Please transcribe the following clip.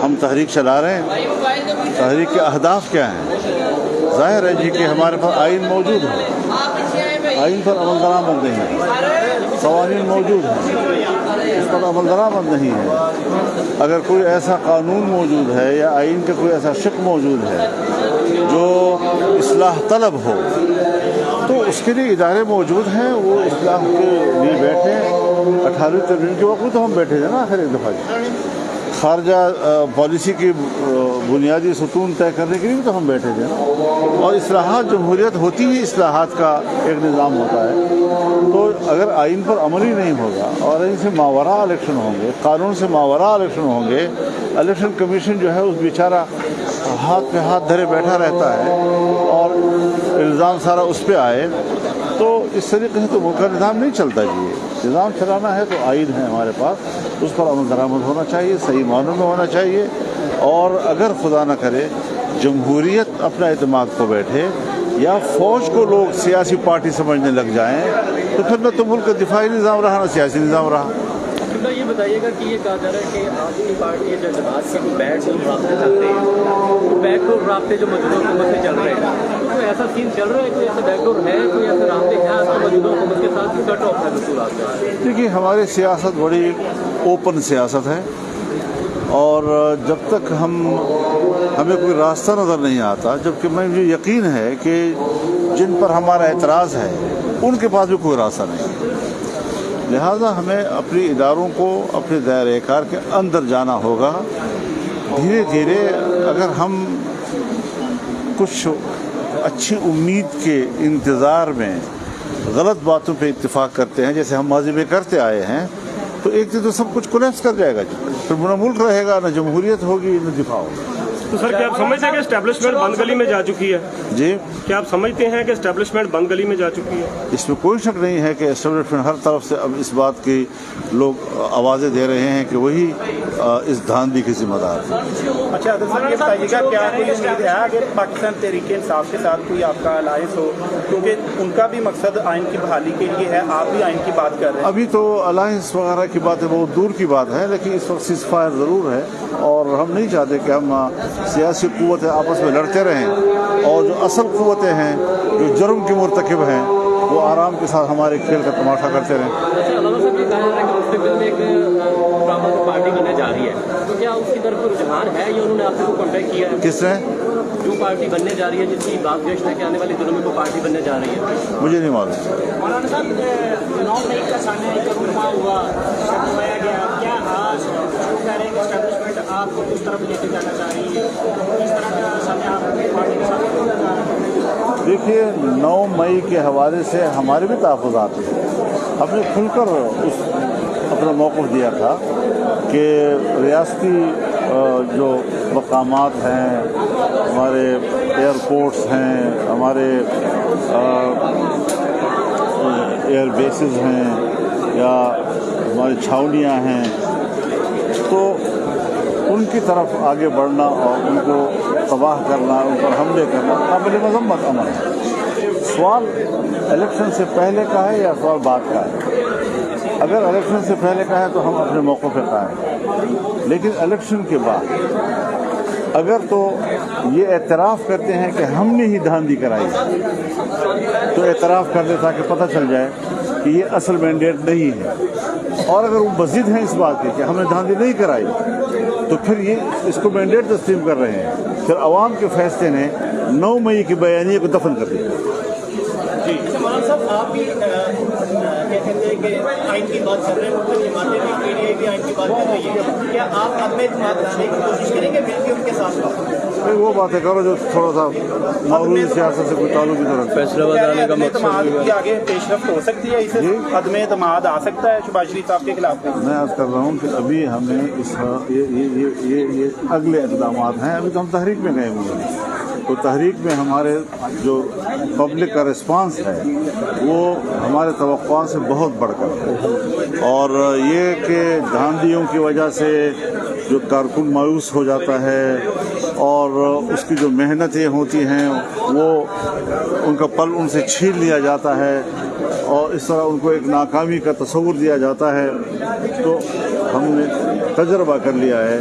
ہم تحریک چلا رہے ہیں، تحریک کے اہداف کیا ہیں؟ ظاہر ہے جی کہ ہمارے پاس آئین موجود ہے، آئین پر عمل درآمد نہیں ہے، قوانین موجود ہیں، اس پر عمل درآمد نہیں ہے۔ اگر کوئی ایسا قانون موجود ہے یا آئین کا کوئی ایسا شق موجود ہے جو اصلاح طلب ہو تو اس کے لیے ادارے موجود ہیں، وہ اصلاح کے لیے بیٹھے۔ 18ویں ترمیم کے وقت تو ہم بیٹھے تھے نا آخر ایک دفعہ خارجہ پالیسی کی بنیادی ستون طے کرنے کے لیے بھی تو ہم بیٹھے تھے، اور اصلاحات جمہوریت ہوتی ہی اصلاحات کا ایک نظام ہوتا ہے۔ تو اگر آئین پر عمل ہی نہیں ہوگا اور آئین سے ماوراء الیکشن ہوں گے، قانون سے ماوراء الیکشن ہوں گے، الیکشن کمیشن جو ہے اس بیچارہ ہاتھ پہ ہاتھ دھرے بیٹھا رہتا ہے اور الزام سارا اس پہ آئے، تو اس طریقے سے تو ملک کا نظام نہیں چلتا جی۔ نظام چلانا ہے تو آئین ہے ہمارے پاس، اس پر عمل درآمد ہونا چاہیے، صحیح معنوں میں ہونا چاہیے۔ اور اگر خدا نہ کرے جمہوریت اپنا اعتماد کو بیٹھے یا فوج کو لوگ سیاسی پارٹی سمجھنے لگ جائیں تو پھر نہ تو ملک کا دفاعی نظام رہا نہ سیاسی نظام رہا۔ یہ بتائیے گا کہ یہ کہا جا رہا ہے کہ آپ کی پارٹی جو جماعت سے بیک ڈور رابطے چلتے ہیں، وہ بیک ڈور رابطے جو موجودہ حکومت سے چل رہے ہیں، کوئی ایسا سین چل رہا ہے، کوئی ایسا بیک ڈور ہے، کوئی ایسے رابطے ہیں آپ کو موجودہ حکومت کے ساتھ کٹ آف ہے رسولات کا؟ دیکھیے ہماری سیاست بڑی اوپن سیاست ہے، اور جب تک ہمیں کوئی راستہ نظر نہیں آتا، جبکہ مجھے یقین ہے کہ جن پر ہمارا اعتراض ہے ان کے پاس بھی کوئی راستہ نہیں، لہذا ہمیں اپنی اداروں کو اپنے دائرۂ کار کے اندر جانا ہوگا۔ دھیرے دھیرے اگر ہم کچھ اچھی امید کے انتظار میں غلط باتوں پہ اتفاق کرتے ہیں جیسے ہم ماضی میں کرتے آئے ہیں، تو ایک دن تو سب کچھ کولیپس کر جائے گا جی، پھر نہ ملک رہے گا، نہ جمہوریت ہوگی، نہ دفاع ہوگا۔ تو سر کیا آپ سمجھتے ہیں کہ اسٹیبلشمنٹ بند گلی میں جا چکی ہے؟ جی کیا آپ سمجھتے ہیں کہ اسٹیبلشمنٹ بند گلی میں جا چکی ہے؟ اس میں کوئی شک نہیں ہے کہ اسٹیبلشمنٹ ہر طرف سے اب اس بات کی لوگ آوازیں دے رہے ہیں کہ وہی اس دھاندلی کے ذمہ دار ہیں۔ اچھا عادل صاحب یہ بتائیے گا کیا کوئی امید ہے کہ پاکستان تحریک انصاف کے ساتھ کوئی آپ کا الائنس ہو، کیونکہ ان کا بھی مقصد آئین کی بحالی کے لیے ہے، آپ بھی آئین کی بات کر رہے ہیں؟ ابھی تو الائنس وغیرہ کی باتیں بہت دور کی بات ہے، لیکن اس وقت سیز فائر ضرور ہے، اور ہم نہیں چاہتے کہ ہم سیاسی قوتیں آپس میں لڑتے رہیں، اور جو اصل قوتیں ہیں جو جرم کے مرتکب ہیں وہ آرام کے ساتھ ہمارے کھیل کا تماشا کرتے رہیں۔ علامہ صاحب یہ کہا جا رہا ہے کہ مستقبل میں ایک پارٹی بننے جا رہی ہے، تو کیا اس کی طرف رجحان ہے یا انہوں نے آپ کو کانٹیکٹ کیا ہے؟ کس نے؟ جو پارٹی بننے جا رہی ہے، جس کی بات گشت ہے کہ آنے والے دنوں میں وہ پارٹی بننے جا رہی ہے؟ مجھے نہیں معلوم۔ مولانا صاحب 9 مئی کا سامنے ایک رجوع ہوا، کروایا گیا، کیا آج وہ کہہ رہے ہیں کہ اسٹیبلشمنٹ آپ کو کس طرف لے کے جانا چاہ رہی ہے، کس طرح کا سامنے آپ پارٹی کے سامنے ہونا چاہ رہے ہیں؟ دیکھیے 9 مئی کے حوالے سے ہمارے بھی تحفظات ہیں، ہم نے کھل کر اپنا موقف دیا تھا کہ ریاستی جو مقامات ہیں، ہمارے ایئرپورٹس ہیں، ہمارے ایئر بیسز ہیں یا ہماری چھاؤنیاں ہیں، تو ان کی طرف آگے بڑھنا اور ان کو تباہ کرنا، ان پر حملے کرنا قابل مذمت عمل ہے۔ سوال الیکشن سے پہلے کا ہے یا سوال بعد کا ہے؟ اگر الیکشن سے پہلے کا ہے تو ہم اپنے موقع پہ قائم ہیں، لیکن الیکشن کے بعد اگر تو یہ اعتراف کرتے ہیں کہ ہم نے ہی دھاندلی کرائی تو اعتراف کر دے تاکہ پتہ چل جائے کہ یہ اصل مینڈیٹ نہیں ہے، اور اگر وہ مزید ہیں اس بات کے کہ ہم نے دھاندلی نہیں کرائی تو پھر یہ اس کو مینڈیٹ تسلیم کر رہے ہیں، پھر عوام کے فیصلے نے 9 مئی کی بیانیے کو دفن کر دیا۔ جی مولانا صاحب آپ بھی کہتے ہیں کہ آئین کی بات کر رہے ہیں، مختلف جماعتیں بھی PDI بھی آئین کی بات کر رہی ہے، کیا آپ عدم اعتماد لانے کی کوشش کریں گے مل کے ان کے ساتھ؟ وہ باتیں کرو جو تھوڑا سا معروضی سیاست سے کوئی تعلق نہیں رکھتا۔ فیصلہ بتانے کا اعتماد کی آگے پیش رفت ہو سکتی ہے، اسے عدم اعتماد آ سکتا ہے شہباز شریف صاحب کے خلاف؟ میں عرض کر رہا ہوں کہ ابھی ہمیں یہ اگلے اقدامات ہیں، ابھی تو ہم تحریک میں گئے ہوئے ہیں، تو تحریک میں ہمارے جو پبلک کا رسپانس ہے وہ ہمارے توقعات سے بہت بڑھ کر ہے، اور یہ کہ دھاندلیوں کی وجہ سے جو کارکن مایوس ہو جاتا ہے اور اس کی جو محنتیں ہوتی ہیں وہ ان کا پل ان سے چھین لیا جاتا ہے اور اس طرح ان کو ایک ناکامی کا تصور دیا جاتا ہے، تو ہم نے تجربہ کر لیا ہے